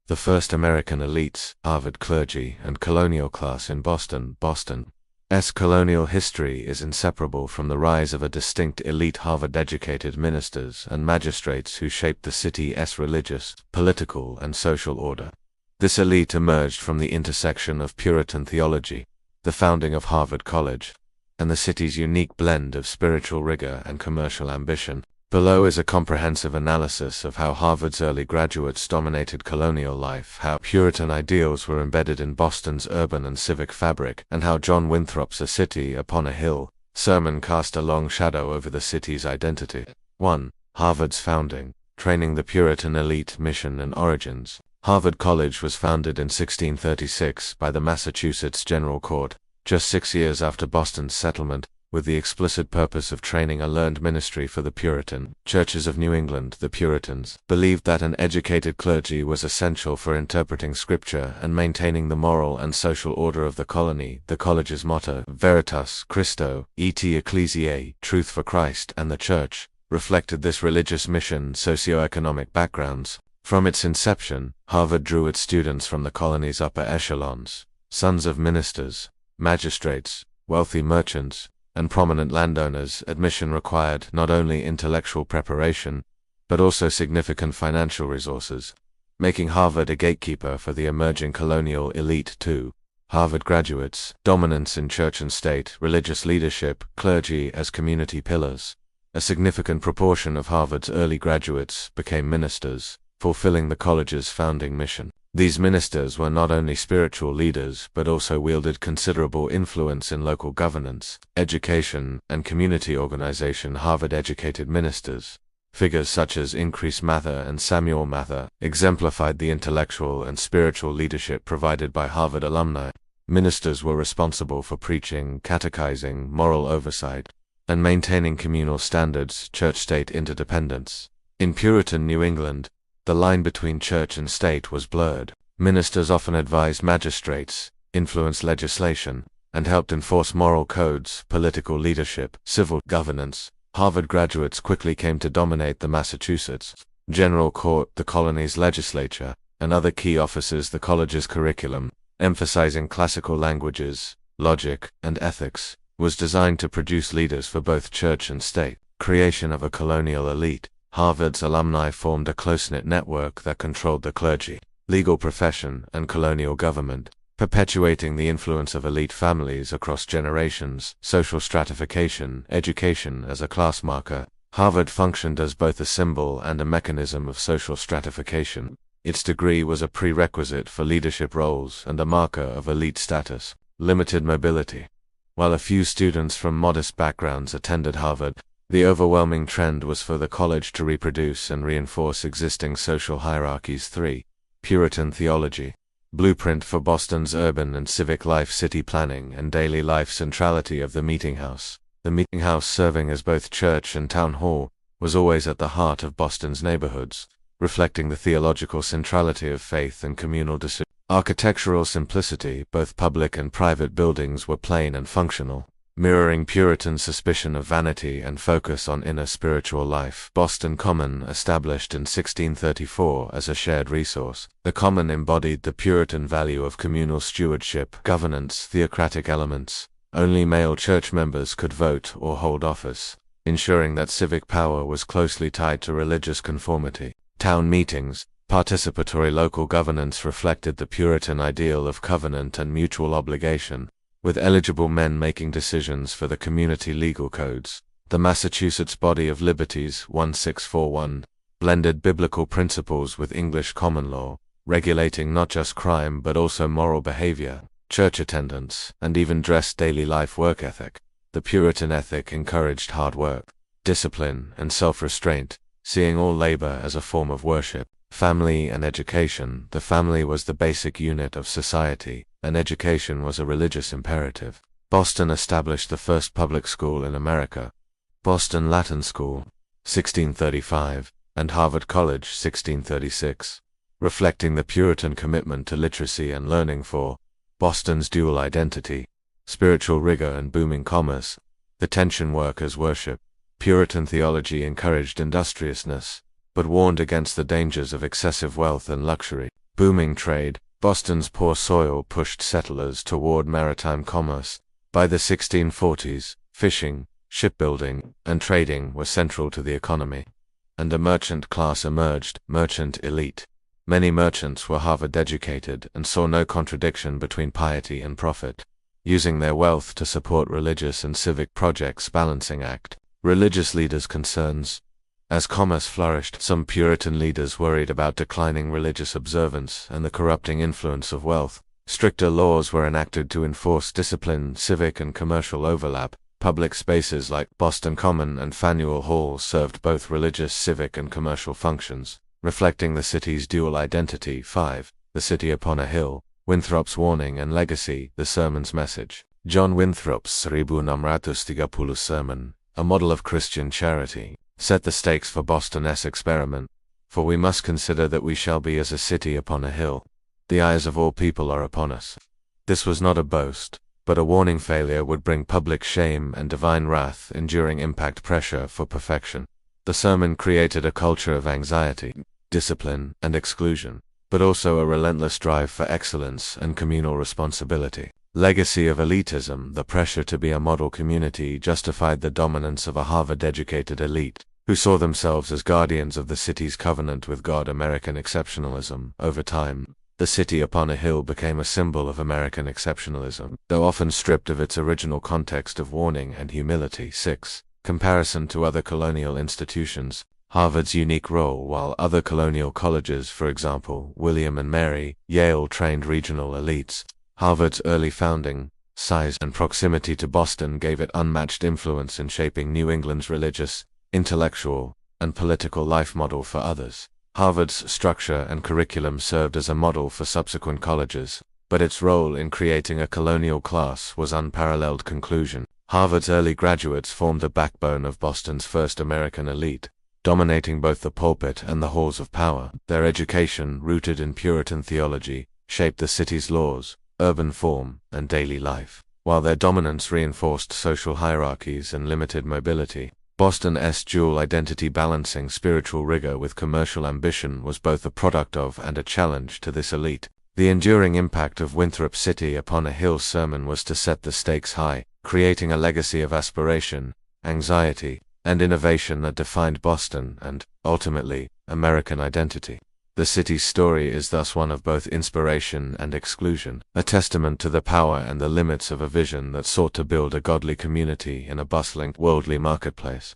The first American elites, Harvard clergy and colonial class in Boston. Boston's colonial history is inseparable from the rise of a distinct elite Harvard-educated ministers and magistrates who shaped the city's religious, political, and social order. This elite emerged from the intersection of Puritan theology, the founding of Harvard College, and the city's unique blend of spiritual rigor and commercial ambition. Below is a comprehensive analysis of how Harvard's early graduates dominated colonial life, how Puritan ideals were embedded in Boston's urban and civic fabric, and how John Winthrop's "A City Upon a Hill" sermon cast a long shadow over the city's identity. 1. Harvard's founding, training the Puritan elite, mission and origins. Harvard College was founded in 1636 by the Massachusetts General Court, just 6 years after Boston's settlement, with the explicit purpose of training a learned ministry for the Puritan churches of New England. The Puritans believed that an educated clergy was essential for interpreting Scripture and maintaining the moral and social order of the colony. The college's motto, Veritas Christo, et Ecclesiae, Truth for Christ and the Church, reflected this religious mission. Socioeconomic backgrounds. From its inception, Harvard drew its students from the colony's upper echelons, sons of ministers, magistrates, wealthy merchants, and prominent landowners. Admission required not only intellectual preparation, but also significant financial resources, making Harvard a gatekeeper for the emerging colonial elite. 2. Harvard graduates, dominance in church and state, religious leadership, clergy as community pillars. A significant proportion of Harvard's early graduates became ministers, fulfilling the college's founding mission. These ministers were not only spiritual leaders but also wielded considerable influence in local governance, education, and community organization. Harvard-educated ministers, figures such as Increase Mather and Samuel Mather, exemplified the intellectual and spiritual leadership provided by Harvard alumni. Ministers were responsible for preaching, catechizing, moral oversight, and maintaining communal standards, church-state interdependence. In Puritan New England, the line between church and state was blurred. Ministers often advised magistrates, influenced legislation, and helped enforce moral codes, political leadership, civil governance. Harvard graduates quickly came to dominate the Massachusetts General Court, the colony's legislature, and other key offices. The college's curriculum, emphasizing classical languages, logic, and ethics, was designed to produce leaders for both church and state. Creation of a colonial elite. Harvard's alumni formed a close-knit network that controlled the clergy, legal profession, and colonial government, perpetuating the influence of elite families across generations. Social stratification, education as a class marker. Harvard functioned as both a symbol and a mechanism of social stratification. Its degree was a prerequisite for leadership roles and a marker of elite status. Limited mobility. While a few students from modest backgrounds attended Harvard, the overwhelming trend was for the college to reproduce and reinforce existing social hierarchies. 3. Puritan theology. Blueprint for Boston's urban and civic life. City planning and daily life. Centrality of the meeting house. The meeting house, serving as both church and town hall, was always at the heart of Boston's neighborhoods, reflecting the theological centrality of faith and communal decision. Architectural simplicity. Both public and private buildings were plain and functional, mirroring Puritan suspicion of vanity and focus on inner spiritual life. Boston Common, established in 1634 as a shared resource. The Common embodied the Puritan value of communal stewardship, governance, theocratic elements. Only male church members could vote or hold office, ensuring that civic power was closely tied to religious conformity. Town meetings. Participatory local governance reflected the Puritan ideal of covenant and mutual obligation, with eligible men making decisions for the community legal codes. The Massachusetts Body of Liberties 1641 blended biblical principles with English common law, regulating not just crime but also moral behavior, church attendance, and even dress. Daily life. Work ethic. The Puritan ethic encouraged hard work, discipline, and self-restraint, seeing all labor as a form of worship. Family and education. The family was the basic unit of society, and education was a religious imperative. Boston established the first public school in America, Boston Latin School, 1635, and Harvard College, 1636, reflecting the Puritan commitment to literacy and learning. For Boston's dual identity, spiritual rigor and booming commerce. The tension. Work as worship. Puritan theology encouraged industriousness, but warned against the dangers of excessive wealth and luxury. Booming trade. Boston's poor soil pushed settlers toward maritime commerce. By the 1640s, fishing, shipbuilding, and trading were central to the economy, and a merchant class emerged, merchant elite. Many merchants were Harvard-educated and saw no contradiction between piety and profit, using their wealth to support religious and civic projects. Balancing act. Religious leaders' concerns. As commerce flourished, some Puritan leaders worried about declining religious observance and the corrupting influence of wealth. Stricter laws were enacted to enforce discipline. Civic and commercial overlap. Public spaces like Boston Common and Faneuil Hall served both religious, civic, and commercial functions, reflecting the city's dual identity. 5. The City Upon a Hill. Winthrop's warning and legacy. The sermon's message. John Winthrop's 1630 sermon, a model of Christian charity, set the stakes for Boston's experiment. For we must consider that we shall be as a city upon a hill. The eyes of all people are upon us. This was not a boast, but a warning. Failure would bring public shame and divine wrath. Enduring impact. Pressure for perfection. The sermon created a culture of anxiety, discipline, and exclusion, but also a relentless drive for excellence and communal responsibility. Legacy of elitism. The pressure to be a model community justified the dominance of a Harvard-educated elite, who saw themselves as guardians of the city's covenant with God. American exceptionalism. Over time, the city upon a hill became a symbol of American exceptionalism, though often stripped of its original context of warning and humility. 6. Comparison to other colonial institutions. Harvard's unique role. While other colonial colleges, for example, William and Mary, Yale, trained regional elites, Harvard's early founding, size, and proximity to Boston gave it unmatched influence in shaping New England's religious, intellectual, and political life. Model for others. Harvard's structure and curriculum served as a model for subsequent colleges, but its role in creating a colonial class was unparalleled. Conclusion. Harvard's early graduates formed the backbone of Boston's first American elite, dominating both the pulpit and the halls of power. Their education, rooted in Puritan theology, shaped the city's laws, urban form, and daily life. While their dominance reinforced social hierarchies and limited mobility, Boston's dual identity, balancing spiritual rigor with commercial ambition, was both a product of and a challenge to this elite. The enduring impact of Winthrop's City Upon a Hill sermon was to set the stakes high, creating a legacy of aspiration, anxiety, and innovation that defined Boston and, ultimately, American identity. The city's story is thus one of both inspiration and exclusion, a testament to the power and the limits of a vision that sought to build a godly community in a bustling, worldly marketplace.